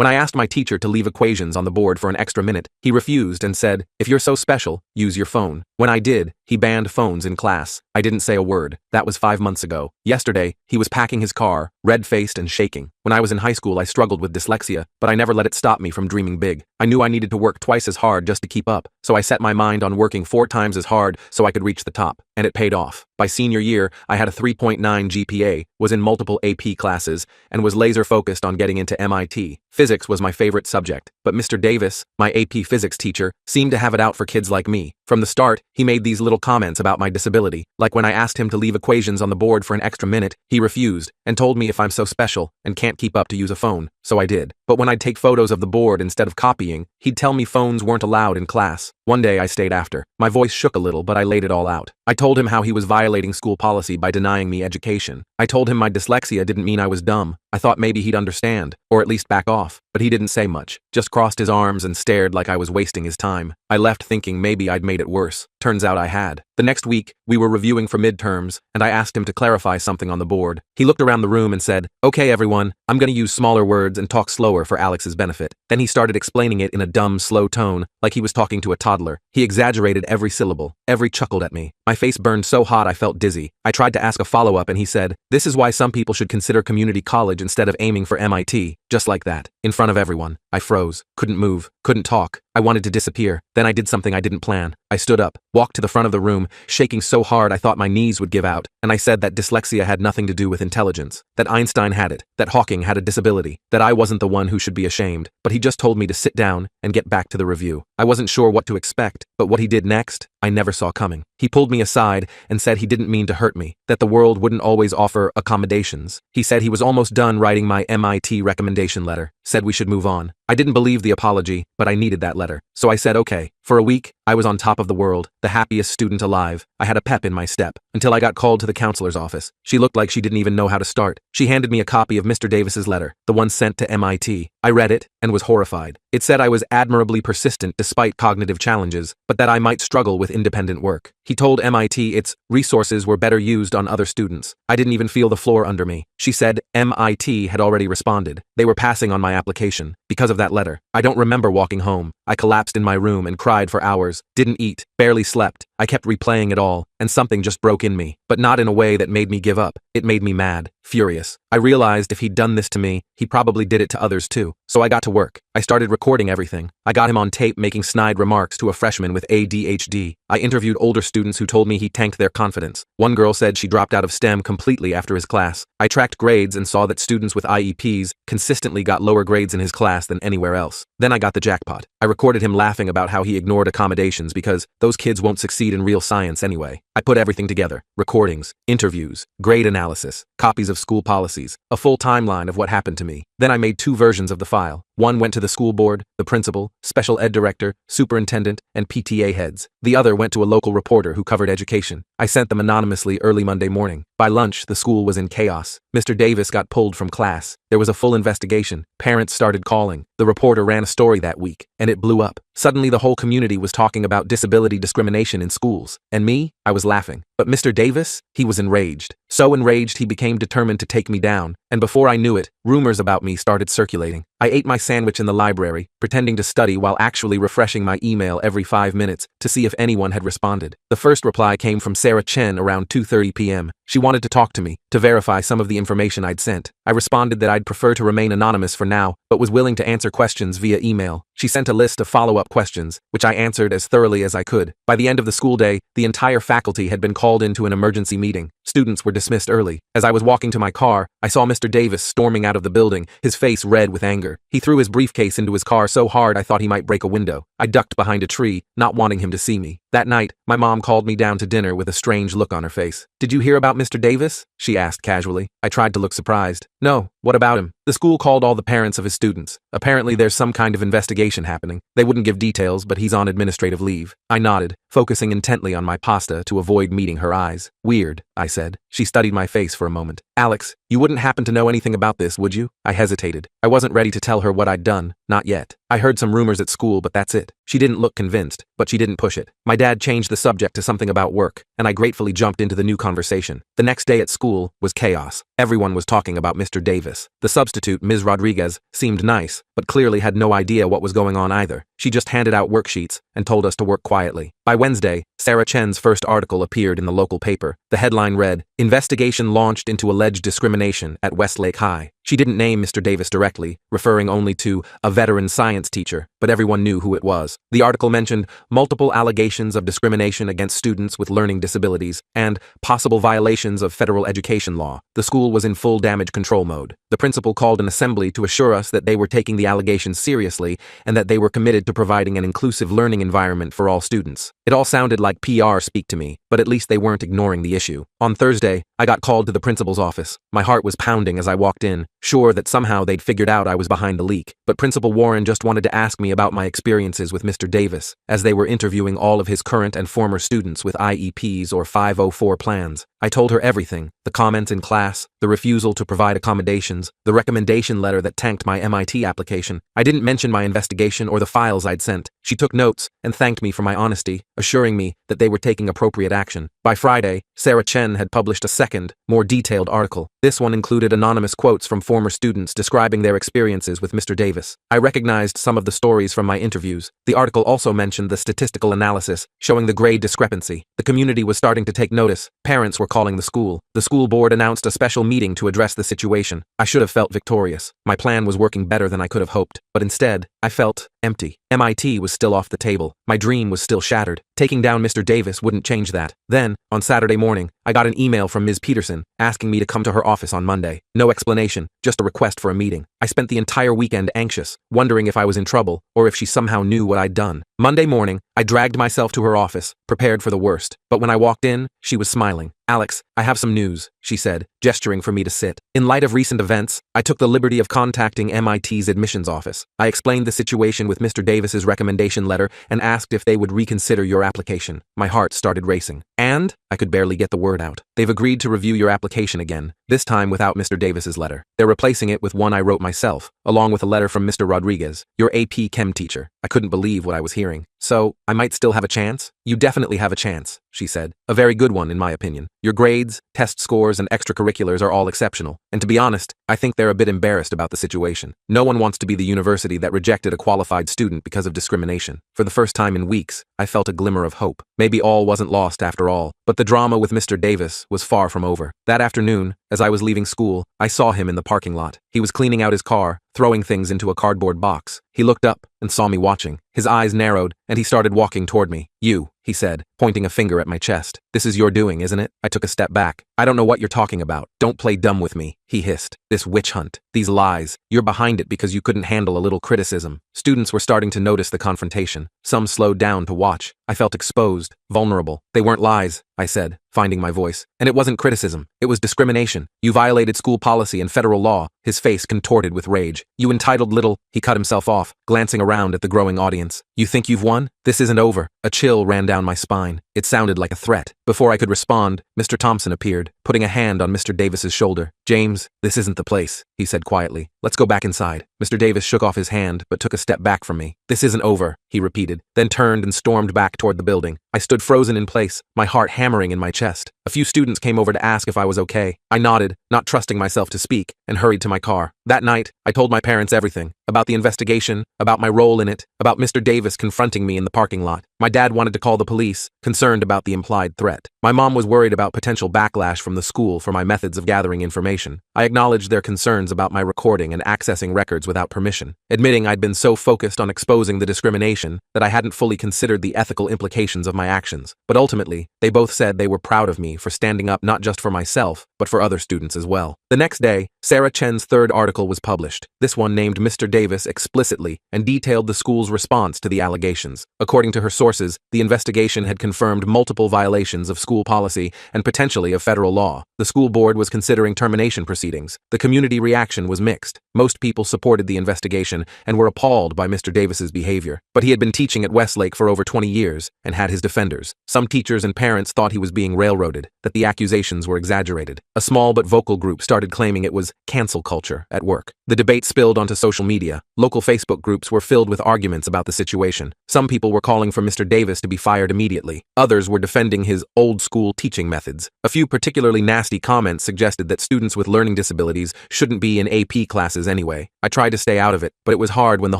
When I asked my teacher to leave equations on the board for an extra minute, he refused and said, "If you're so special, use your phone." When I did, he banned phones in class. I didn't say a word. That was 5 months ago. Yesterday, he was packing his car, red-faced and shaking. When I was in high school, I struggled with dyslexia, but I never let it stop me from dreaming big. I knew I needed to work twice as hard just to keep up, so I set my mind on working 4 times as hard so I could reach the top, and it paid off. By senior year, I had a 3.9 GPA, was in multiple AP classes, and was laser-focused on getting into MIT. Physics was my favorite subject, but Mr. Davis, my AP physics teacher, seemed to have it out for kids like me. From the start, he made these little comments about my disability, like when I asked him to leave equations on the board for an extra minute, he refused, and told me if I'm so special and can't keep up to use a phone, so I did. But when I'd take photos of the board instead of copying, he'd tell me phones weren't allowed in class. One day I stayed after. My voice shook a little, but I laid it all out. I told him how he was violating school policy by denying me education. I told him my dyslexia didn't mean I was dumb. I thought maybe he'd understand, or at least back off, but he didn't say much, just crossed his arms and stared like I was wasting his time. I left thinking maybe I'd made it worse. Turns out I had. The next week, we were reviewing for midterms, and I asked him to clarify something on the board. He looked around the room and said, "Okay, everyone, I'm going to use smaller words and talk slower for Alex's benefit." Then he started explaining it in a dumb, slow tone, like he was talking to a toddler. He exaggerated every syllable, chuckled at me. My face burned so hot I felt dizzy. I tried to ask a follow-up and he said, "This is why some people should consider community college instead of aiming for MIT." Just like that, in front of everyone. I froze, couldn't move, couldn't talk. I wanted to disappear. Then I did something I didn't plan. I stood up, walked to the front of the room, shaking so hard I thought my knees would give out, and I said that dyslexia had nothing to do with intelligence, that Einstein had it, that Hawking had a disability, that I wasn't the one who should be ashamed, but he just told me to sit down and get back to the review. I wasn't sure what to expect, but what he did next, I never saw coming. He pulled me aside and said he didn't mean to hurt me, that the world wouldn't always offer accommodations. He said he was almost done writing my MIT recommendation letter, said we should move on. I didn't believe the apology, but I needed that letter. So I said okay. For a week, I was on top of the world, the happiest student alive. I had a pep in my step, until I got called to the counselor's office. She looked like she didn't even know how to start. She handed me a copy of Mr. Davis's letter, the one sent to MIT. I read it, and was horrified. It said I was admirably persistent despite cognitive challenges, but that I might struggle with independent work. He told MIT its resources were better used on other students. I didn't even feel the floor under me. She said MIT had already responded. They were passing on my application. Because of that letter, I don't remember walking home. I collapsed in my room and cried for hours, didn't eat, barely slept. I kept replaying it all, and something just broke in me, but not in a way that made me give up. It made me mad, furious. I realized if he'd done this to me, he probably did it to others too. So I got to work. I started recording everything. I got him on tape making snide remarks to a freshman with ADHD. I interviewed older students who told me he tanked their confidence. One girl said she dropped out of STEM completely after his class. I tracked grades and saw that students with IEPs consistently got lower grades in his class than anywhere else. Then I got the jackpot. I recorded him laughing about how he ignored accommodations because those kids won't succeed in real science anyway. I put everything together. Recordings, interviews, grade analysis, copies of school policies, a full timeline of what happened to me. Then I made 2 versions of the file. One went to the school board, the principal, special ed director, superintendent, and PTA heads. The other went to a local reporter who covered education. I sent them anonymously early Monday morning. By lunch, the school was in chaos. Mr. Davis got pulled from class. There was a full investigation. Parents started calling. The reporter ran a story that week, and it blew up. Suddenly, the whole community was talking about disability discrimination in schools. And me, I was laughing. But Mr. Davis, he was enraged. So enraged he became determined to take me down. And before I knew it, rumors about me started circulating. I ate my sandwich in the library, pretending to study while actually refreshing my email every 5 minutes to see if anyone had responded. The first reply came from Sarah Chen around 2:30 p.m. She wanted to talk to me, to verify some of the information I'd sent. I responded that I'd prefer to remain anonymous for now, but was willing to answer questions via email. She sent a list of follow-up questions, which I answered as thoroughly as I could. By the end of the school day, the entire faculty had been called into an emergency meeting. Students were dismissed early. As I was walking to my car, I saw Mr. Davis storming out of the building, his face red with anger. He threw his briefcase into his car so hard I thought he might break a window. I ducked behind a tree, not wanting him to see me. That night, my mom called me down to dinner with a strange look on her face. "Did you hear about Mr. Davis?" she asked casually. I tried to look surprised. "No, what about him?" "The school called all the parents of his students. Apparently there's some kind of investigation happening. They wouldn't give details, but he's on administrative leave." I nodded, focusing intently on my pasta to avoid meeting her eyes. "Weird," I said. She studied my face for a moment. "Alex, you wouldn't happen to know anything about this, would you?" I hesitated. I wasn't ready to tell her what I'd done, not yet. I heard some rumors at school, but that's it. She didn't look convinced, but she didn't push it. My dad changed the subject to something about work, and I gratefully jumped into the new conversation. The next day at school was chaos. Everyone was talking about Mr. Davis. The substitute substitute, Ms. Rodriguez, seemed nice, but clearly had no idea what was going on either. She just handed out worksheets and told us to work quietly. By Wednesday, Sarah Chen's first article appeared in the local paper. The headline read, "Investigation launched into alleged discrimination at Westlake High." She didn't name Mr. Davis directly, referring only to a veteran science teacher, but everyone knew who it was. The article mentioned multiple allegations of discrimination against students with learning disabilities and possible violations of federal education law. The school was in full damage control mode. The principal called an assembly to assure us that they were taking the allegations seriously and that they were committed to providing an inclusive learning environment for all students. It all sounded like PR speak to me, but at least they weren't ignoring the issue. On Thursday, I got called to the principal's office. My heart was pounding as I walked in, sure that somehow they'd figured out I was behind the leak. But Principal Warren just wanted to ask me about my experiences with Mr. Davis, as they were interviewing all of his current and former students with IEPs or 504 plans. I told her everything, the comments in class, the refusal to provide accommodations, the recommendation letter that tanked my MIT application. I didn't mention my investigation or the files I'd sent. She took notes and thanked me for my honesty, assuring me that they were taking appropriate action. By Friday, Sarah Chen had published a second, more detailed article. This one included anonymous quotes from former students describing their experiences with Mr. Davis. I recognized some of the stories from my interviews. The article also mentioned the statistical analysis, showing the grade discrepancy. The community was starting to take notice. Parents were calling the school. The school board announced a special meeting to address the situation. I should have felt victorious. My plan was working better than I could have hoped, but instead, I felt empty. MIT was still off the table. My dream was still shattered. Taking down Mr. Davis wouldn't change that. Then, on Saturday morning, I got an email from Ms. Peterson asking me to come to her office on Monday. No explanation, just a request for a meeting. I spent the entire weekend anxious, wondering if I was in trouble or if she somehow knew what I'd done. Monday morning, I dragged myself to her office, prepared for the worst. But when I walked in, she was smiling. "Alex, I have some news," she said, gesturing for me to sit. "In light of recent events, I took the liberty of contacting MIT's admissions office. I explained the situation with Mr. Davis's recommendation letter and asked if they would reconsider your application." My heart started racing. "And?" I could barely get the word out. "They've agreed to review your application again, this time without Mr. Davis's letter. They're replacing it with one I wrote myself, along with a letter from Mr. Rodriguez, your AP Chem teacher." I couldn't believe what I was hearing. "So, I might still have a chance?" "You definitely have a chance," she said. "A very good one, in my opinion. Your grades, test scores, and extracurriculars are all exceptional. And to be honest, I think they're a bit embarrassed about the situation. No one wants to be the university that rejected a qualified student because of discrimination." For the first time in weeks, I felt a glimmer of hope. Maybe all wasn't lost after all. But the drama with Mr. Davis was far from over. That afternoon, as I was leaving school, I saw him in the parking lot. He was cleaning out his car, throwing things into a cardboard box. He looked up and saw me watching. His eyes narrowed, and he started walking toward me. "You," he said, pointing a finger at my chest. "This is your doing, isn't it?" I took a step back. "I don't know what you're talking about. Don't play dumb with me," he hissed. "This witch hunt, these lies, you're behind it because you couldn't handle a little criticism." Students were starting to notice the confrontation. Some slowed down to watch. I felt exposed, vulnerable. "They weren't lies," I said, finding my voice. "And it wasn't criticism. It was discrimination. You violated school policy and federal law." His face contorted with rage. "You entitled little—" He cut himself off, glancing around at the growing audience. "You think you've won? This isn't over." A chill ran down my spine. It sounded like a threat. Before I could respond, Mr. Thompson appeared, putting a hand on Mr. Davis's shoulder. "James, this isn't the place," he said quietly. "Let's go back inside." Mr. Davis shook off his hand, but took a step back from me. "This isn't over," he repeated, then turned and stormed back toward the building. I stood frozen in place, my heart hammering in my chest. A few students came over to ask if I was okay. I nodded, not trusting myself to speak, and hurried to my car. That night, I told my parents everything. About the investigation, about my role in it, about Mr. Davis confronting me in the parking lot. My dad wanted to call the police, concerned about the implied threat. My mom was worried about potential backlash from the school for my methods of gathering information. I acknowledged their concerns about my recording and accessing records without permission, admitting I'd been so focused on exposing the discrimination that I hadn't fully considered the ethical implications of my actions. But ultimately, they both said they were proud of me for standing up not just for myself, but for other students as well. The next day, Sarah Chen's third article was published. This one named Mr. Davis explicitly and detailed the school's response to the allegations. According to her sources, the investigation had confirmed multiple violations of school policy and potentially of federal law. The school board was considering termination proceedings. The community reaction was mixed. Most people supported the investigation and were appalled by Mr. Davis's behavior. But he had been teaching at Westlake for over 20 years and had his defenders. Some teachers and parents thought he was being railroaded, that the accusations were exaggerated. A small but vocal group started claiming it was cancel culture at work. The debate spilled onto social media. Local Facebook groups were filled with arguments about the situation. Some people were calling for Mr. Davis to be fired immediately. Others were defending his old-school teaching methods. A few particularly particularly nasty comments suggested that students with learning disabilities shouldn't be in AP classes anyway. I tried to stay out of it, but it was hard when the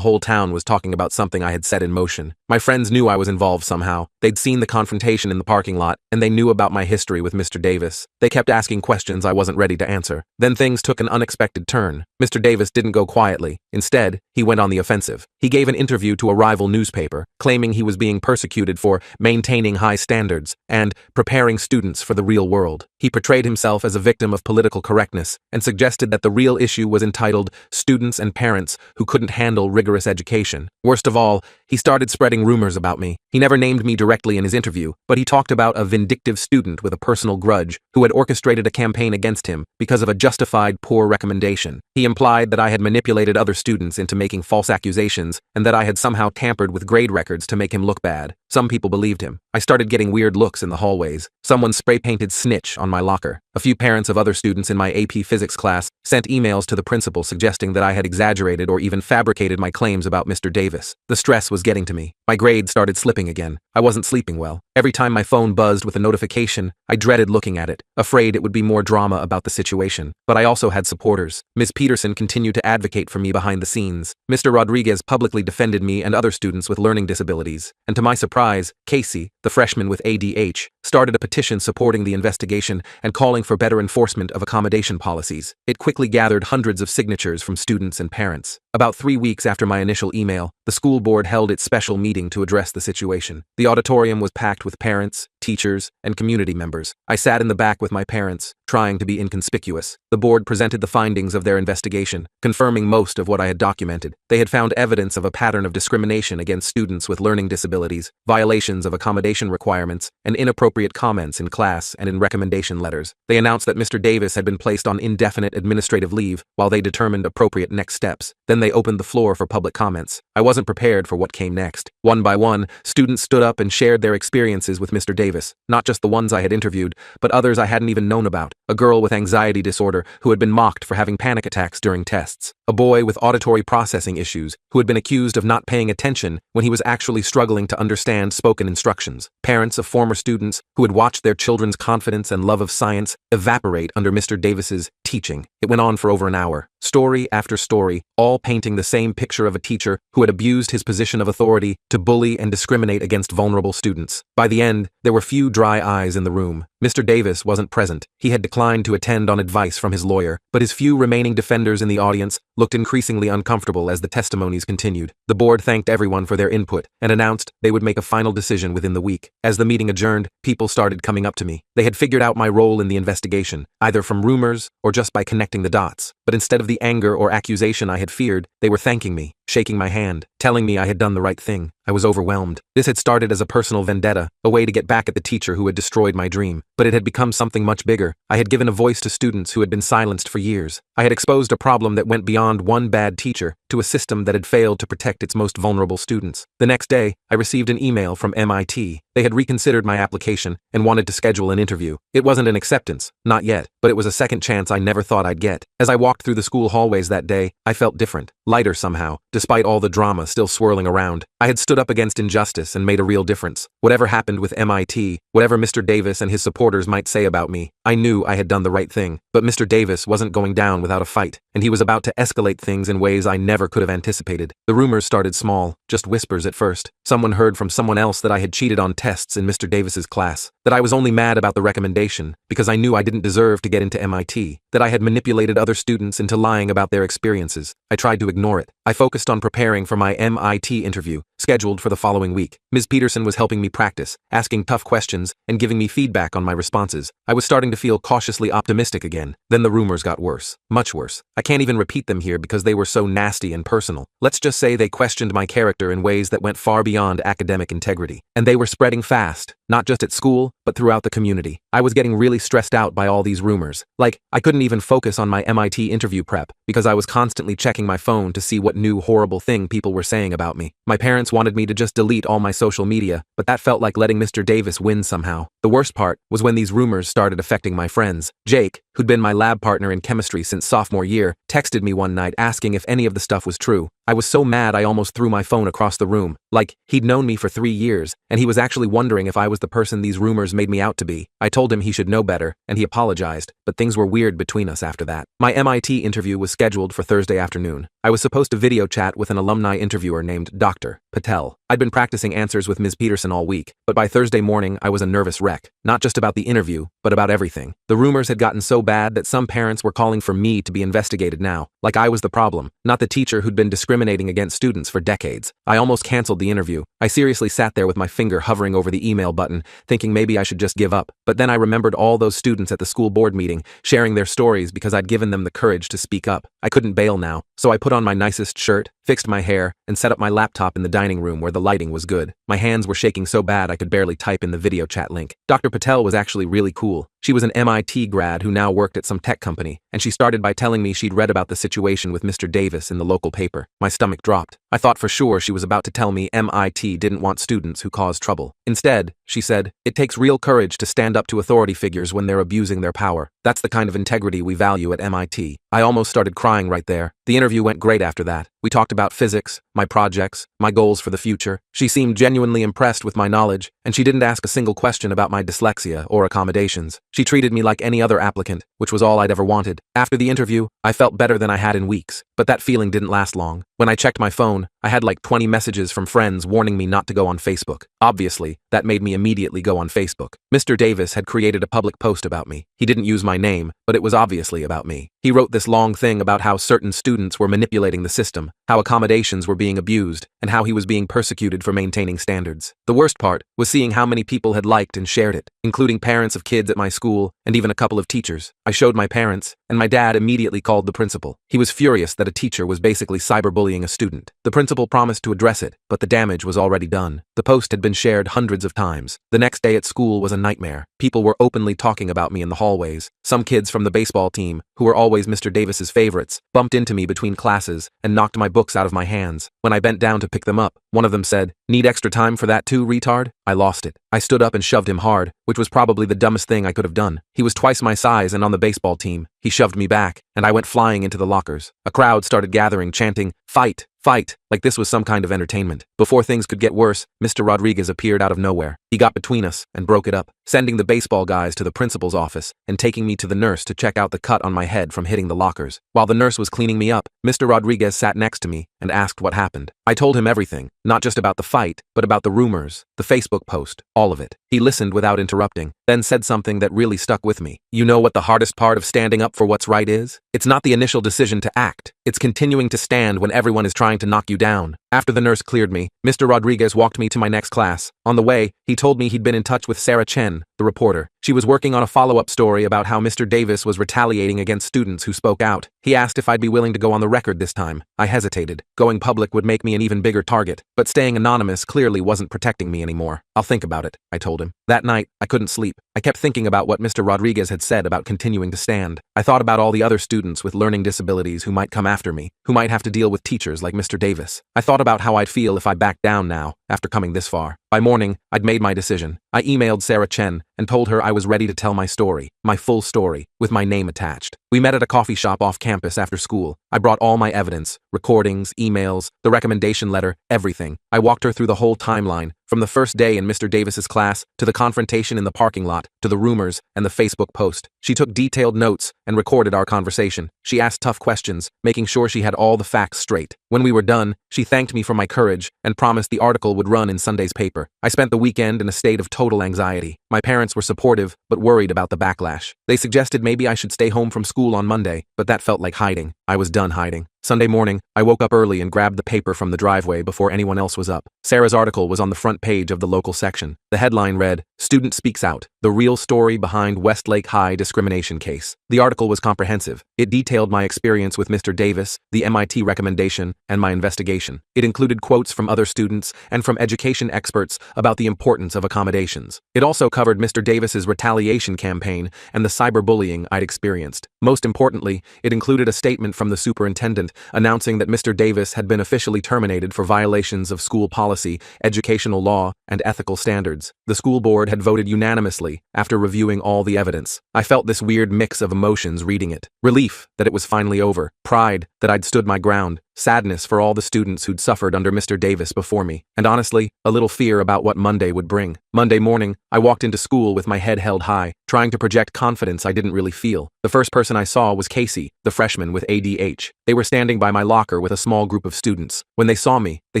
whole town was talking about something I had set in motion. My friends knew I was involved somehow. They'd seen the confrontation in the parking lot, and they knew about my history with Mr. Davis. They kept asking questions I wasn't ready to answer. Then things took an unexpected turn. Mr. Davis didn't go quietly. Instead, he went on the offensive. He gave an interview to a rival newspaper, claiming he was being persecuted for maintaining high standards and preparing students for the real world. He portrayed himself as a victim of political correctness and suggested that the real issue was entitled students and parents who couldn't handle rigorous education. Worst of all, he started spreading rumors about me. He never named me directly in his interview, but he talked about a vindictive student with a personal grudge who had orchestrated a campaign against him because of a justified poor recommendation. He implied that I had manipulated other students into making false accusations and that I had somehow tampered with grade records to make him look bad. Some people believed him. I started getting weird looks in the hallways. Someone spray-painted snitch on my locker. A few parents of other students in my AP physics class sent emails to the principal suggesting that I had exaggerated or even fabricated my claims about Mr. Davis. The stress was getting to me. My grades started slipping again. I wasn't sleeping well. Every time my phone buzzed with a notification, I dreaded looking at it, afraid it would be more drama about the situation. But I also had supporters. Ms. Peterson continued to advocate for me behind the scenes. Mr. Rodriguez publicly defended me and other students with learning disabilities. And to my surprise, Casey, the freshman with ADH, started a petition supporting the investigation and calling for better enforcement of accommodation policies. It quickly gathered hundreds of signatures from students and parents. About 3 weeks after my initial email, the school board held its special meeting to address the situation. The auditorium was packed with parents, teachers, and community members. I sat in the back with my parents, trying to be inconspicuous. The board presented the findings of their investigation, confirming most of what I had documented. They had found evidence of a pattern of discrimination against students with learning disabilities, violations of accommodation requirements, and inappropriate comments in class and in recommendation letters. They announced that Mr. Davis had been placed on indefinite administrative leave while they determined appropriate next steps. Then they opened the floor for public comments. I wasn't prepared for what came next. One by one, students stood up and shared their experiences with Mr. Davis, not just the ones I had interviewed, but others I hadn't even known about. A girl with anxiety disorder who had been mocked for having panic attacks during tests. A boy with auditory processing issues who had been accused of not paying attention when he was actually struggling to understand spoken instructions. Parents of former students who had watched their children's confidence and love of science evaporate under Mr. Davis's teaching. It went on for over an hour. Story after story, all painting the same picture of a teacher who had abused his position of authority to bully and discriminate against vulnerable students. By the end, there were few dry eyes in the room. Mr. Davis wasn't present. He had declined to attend on advice from his lawyer, but his few remaining defenders in the audience looked increasingly uncomfortable as the testimonies continued. The board thanked everyone for their input and announced they would make a final decision within the week. As the meeting adjourned, people started coming up to me. They had figured out my role in the investigation, either from rumors or just by connecting the dots. But instead of the anger or accusation I had feared, they were thanking me, shaking my hand, telling me I had done the right thing. I was overwhelmed. This had started as a personal vendetta, a way to get back at the teacher who had destroyed my dream. But it had become something much bigger. I had given a voice to students who had been silenced for years. I had exposed a problem that went beyond one bad teacher to a system that had failed to protect its most vulnerable students. The next day, I received an email from MIT. They had reconsidered my application and wanted to schedule an interview. It wasn't an acceptance, not yet, but it was a second chance I never thought I'd get. As I walked through the school hallways that day, I felt different, lighter somehow, despite all the drama still swirling around. I had stood up against injustice and made a real difference. Whatever happened with MIT, whatever Mr. Davis and his supporters might say about me, I knew I had done the right thing. But Mr. Davis wasn't going down without a fight, and he was about to escalate things in ways I never could have anticipated. The rumors started small, just whispers at first. Someone heard from someone else that I had cheated on tests in Mr. Davis's class, that I was only mad about the recommendation because I knew I didn't deserve to get into MIT, that I had manipulated other students into lying about their experiences. I tried to ignore it. I focused on preparing for my MIT interview, scheduled for the following week. Ms. Peterson was helping me practice, asking tough questions, and giving me feedback on my responses. I was starting to feel cautiously optimistic again. Then the rumors got worse. Much worse. I can't even repeat them here because they were so nasty and personal. Let's just say they questioned my character in ways that went far beyond academic integrity. And they were spreading fast, not just at school, but throughout the community. I was getting really stressed out by all these rumors. Like, I couldn't even focus on my MIT interview prep because I was constantly checking my phone to see what new horrible thing people were saying about me. My parents wanted me to just delete all my social media, but that felt like letting Mr. Davis win somehow. The worst part was when these rumors started affecting my friends. Jake, who'd been my lab partner in chemistry since sophomore year, texted me one night asking if any of the stuff was true. I was so mad I almost threw my phone across the room. Like, he'd known me for 3 years, and he was actually wondering if I was the person these rumors made me out to be. I told him he should know better, and he apologized, but things were weird between us after that. My MIT interview was scheduled for Thursday afternoon. I was supposed to video chat with an alumni interviewer named Dr. Patel. I'd been practicing answers with Ms. Peterson all week, but by Thursday morning I was a nervous wreck. Not just about the interview, but about everything. The rumors had gotten so bad that some parents were calling for me to be investigated now, like I was the problem, not the teacher who'd been discriminating against students for decades. I almost canceled the interview. I seriously sat there with my finger hovering over the email button, thinking maybe I should just give up. But then I remembered all those students at the school board meeting, sharing their stories because I'd given them the courage to speak up. I couldn't bail now, so I put on my nicest shirt, fixed my hair, and set up my laptop in the dining room where the lighting was good. My hands were shaking so bad I could barely type in the video chat link. Dr. Patel was actually really cool. She was an MIT grad who now worked at some tech company, and she started by telling me she'd read about the situation with Mr. Davis in the local paper. My stomach dropped. I thought for sure she was about to tell me MIT didn't want students who caused trouble. Instead, she said, "It takes real courage to stand up to authority figures when they're abusing their power. That's the kind of integrity we value at MIT." I almost started crying right there. The interview went great after that. We talked about physics, my projects, my goals for the future. She seemed genuinely impressed with my knowledge, and she didn't ask a single question about my dyslexia or accommodations. She treated me like any other applicant, which was all I'd ever wanted. After the interview, I felt better than I had in weeks, but that feeling didn't last long. When I checked my phone, I had like 20 messages from friends warning me not to go on Facebook. Obviously, that made me immediately go on Facebook. Mr. Davis had created a public post about me. He didn't use my name, but it was obviously about me. He wrote this long thing about how certain students were manipulating the system, how accommodations were being abused, and how he was being persecuted for maintaining standards. The worst part was seeing how many people had liked and shared it, including parents of kids at my school and even a couple of teachers. I showed my parents, and my dad immediately called the principal. He was furious that a teacher was basically cyberbullying a student. The principal promised to address it, but the damage was already done. The post had been shared hundreds of times. The next day at school was a nightmare. People were openly talking about me in the hallways. Some kids from the baseball team, who were always Mr. Davis's favorites, bumped into me between classes and knocked my books out of my hands. When I bent down to pick them up, one of them said, "Need extra time for that too, retard?" I lost it. I stood up and shoved him hard, which was probably the dumbest thing I could have done. He was twice my size and on the baseball team. He shoved me back, and I went flying into the lockers. A crowd started gathering, chanting, "Fight! Fight!" like this was some kind of entertainment. Before things could get worse, Mr. Rodriguez appeared out of nowhere. He got between us and broke it up, sending the baseball guys to the principal's office and taking me to the nurse to check out the cut on my head from hitting the lockers. While the nurse was cleaning me up, Mr. Rodriguez sat next to me and asked what happened. I told him everything, not just about the fight, but about the rumors, the Facebook post, all of it. He listened without interrupting, then said something that really stuck with me. "You know what the hardest part of standing up for what's right is? It's not the initial decision to act. It's continuing to stand when everyone is trying to knock you down." After the nurse cleared me, Mr. Rodriguez walked me to my next class. On the way, he told me he'd been in touch with Sarah Chen, the reporter. She was working on a follow-up story about how Mr. Davis was retaliating against students who spoke out. He asked if I'd be willing to go on the record this time. I hesitated. Going public would make me an even bigger target, but staying anonymous clearly wasn't protecting me anymore. "I'll think about it," I told him. That night, I couldn't sleep. I kept thinking about what Mr. Rodriguez had said about continuing to stand. I thought about all the other students with learning disabilities who might come after me, who might have to deal with teachers like Mr. Davis. I thought about how I'd feel if I backed down now, after coming this far. By morning, I'd made my decision. I emailed Sarah Chen and told her I was ready to tell my story, my full story, with my name attached. We met at a coffee shop off campus after school. I brought all my evidence, recordings, emails, the recommendation letter, everything. I walked her through the whole timeline, from the first day in Mr. Davis's class, to the confrontation in the parking lot, to the rumors, and the Facebook post. She took detailed notes and recorded our conversation. She asked tough questions, making sure she had all the facts straight. When we were done, she thanked me for my courage and promised the article would run in Sunday's paper. I spent the weekend in a state of total anxiety. My parents were supportive, but worried about the backlash. They suggested maybe I should stay home from school on Monday, but that felt like hiding. I was done hiding. Sunday morning, I woke up early and grabbed the paper from the driveway before anyone else was up. Sarah's article was on the front page of the local section. The headline read, "Student Speaks Out, the real story behind Westlake High discrimination case." The article was comprehensive. It detailed my experience with Mr. Davis, the MIT recommendation, and my investigation. It included quotes from other students and from education experts about the importance of accommodations. It also covered Mr. Davis's retaliation campaign and the cyberbullying I'd experienced. Most importantly, it included a statement from the superintendent announcing that Mr. Davis had been officially terminated for violations of school policy, educational law, and ethical standards. The school board had voted unanimously after reviewing all the evidence. I felt this weird mix of emotions reading it. Relief that it was finally over, pride that I'd stood my ground, sadness for all the students who'd suffered under Mr. Davis before me, and honestly, a little fear about what Monday would bring. Monday morning, I walked into school with my head held high, trying to project confidence I didn't really feel. The first person I saw was Casey, the freshman with ADH. They were standing by my locker with a small group of students. When they saw me, they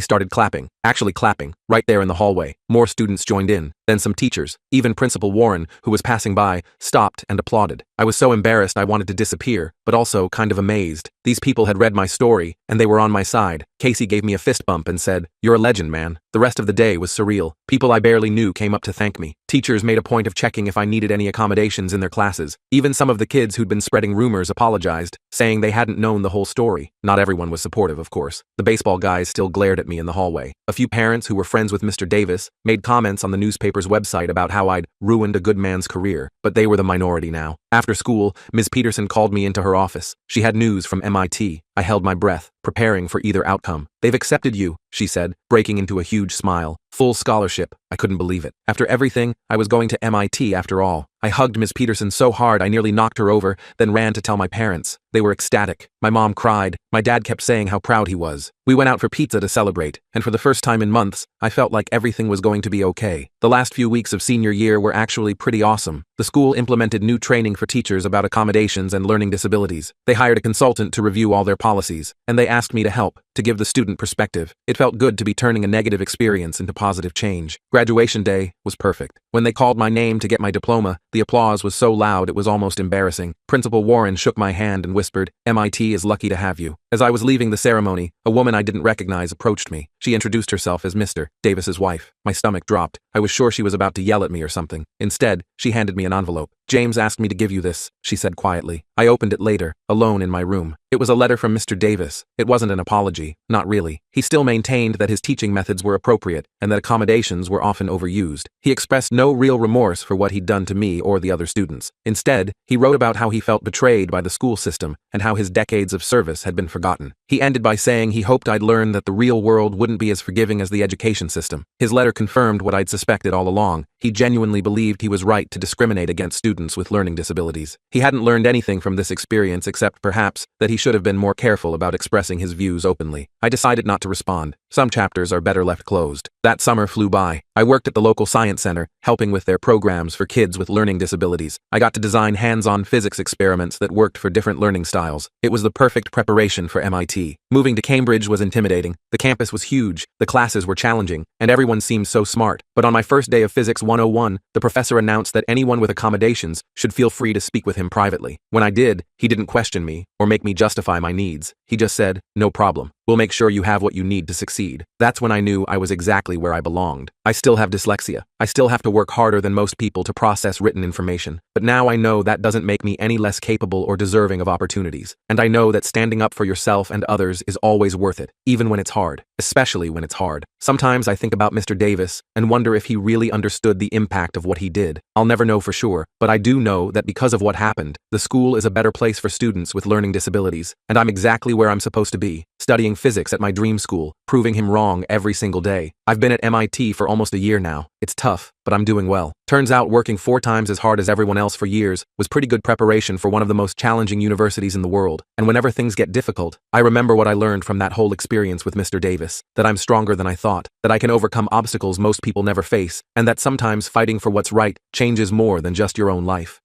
started clapping. Actually clapping, right there in the hallway. More students joined in, then some teachers. Even Principal Warren, who was passing by, stopped and applauded. I was so embarrassed I wanted to disappear, but also kind of amazed. These people had read my story, and they were on my side. Casey gave me a fist bump and said, "You're a legend, man." The rest of the day was surreal. People I barely knew came up to thank me. Teachers made a point of checking if I needed any accommodations in their classes. Even some of the kids who'd been spreading rumors apologized, saying they hadn't known the whole story. Not everyone was supportive, of course. The baseball guys still glared at me in the hallway. A few parents who were friends with Mr. Davis made comments on the newspaper's website about how I'd ruined a good man's career, but they were the minority now. After school, Ms. Peterson called me into her office. She had news from MIT. I held my breath, preparing for either outcome. "They've accepted you," she said, breaking into a huge smile. Full scholarship. I couldn't believe it. After everything, I was going to MIT after all. I hugged Ms. Peterson so hard I nearly knocked her over, then ran to tell my parents. They were ecstatic. My mom cried. My dad kept saying how proud he was. We went out for pizza to celebrate, and for the first time in months, I felt like everything was going to be okay. The last few weeks of senior year were actually pretty awesome. The school implemented new training for teachers about accommodations and learning disabilities. They hired a consultant to review all their policies, and they asked me to help, to give the student perspective. It felt good to be turning a negative experience into positive change. Graduation day was perfect. When they called my name to get my diploma, the applause was so loud it was almost embarrassing. Principal Warren shook my hand and whispered, "MIT is lucky to have you." As I was leaving the ceremony, a woman I didn't recognize approached me. She introduced herself as Mr. Davis's wife. My stomach dropped. I was sure she was about to yell at me or something. Instead, she handed me an envelope. "James asked me to give you this," she said quietly. I opened it later, alone in my room. It was a letter from Mr. Davis. It wasn't an apology, not really. He still maintained that his teaching methods were appropriate and that accommodations were often overused. He expressed no real remorse for what he'd done to me or the other students. Instead, he wrote about how he felt betrayed by the school system and how his decades of service had been forgotten. He ended by saying he hoped I'd learn that the real world wouldn't be as forgiving as the education system. His letter confirmed what I'd suspected all along. He genuinely believed he was right to discriminate against students with learning disabilities. He hadn't learned anything from this experience except perhaps that he should have been more careful about expressing his views openly. I decided not to respond. Some chapters are better left closed. That summer flew by. I worked at the local science center, helping with their programs for kids with learning disabilities. I got to design hands-on physics experiments that worked for different learning styles. It was the perfect preparation for MIT. Moving to Cambridge was intimidating. The campus was huge, the classes were challenging, and everyone seemed so smart. But on my first day of Physics 101, the professor announced that anyone with accommodations should feel free to speak with him privately. When I did, he didn't question me or make me justify my needs. He just said, "No problem. We'll make sure you have what you need to succeed." That's when I knew I was exactly where I belonged. I still have dyslexia. I still have to work harder than most people to process written information. But now I know that doesn't make me any less capable or deserving of opportunities. And I know that standing up for yourself and others is always worth it, even when it's hard, especially when it's hard. Sometimes I think about Mr. Davis and wonder if he really understood the impact of what he did. I'll never know for sure, but I do know that because of what happened, the school is a better place for students with learning disabilities, and I'm exactly where I'm supposed to be, studying physics at my dream school, proving him wrong every single day. I've been at MIT for almost a year now. It's tough, but I'm doing well. Turns out working 4 times as hard as everyone else for years was pretty good preparation for one of the most challenging universities in the world. And whenever things get difficult, I remember what I learned from that whole experience with Mr. Davis, that I'm stronger than I thought, that I can overcome obstacles most people never face, and that sometimes fighting for what's right changes more than just your own life.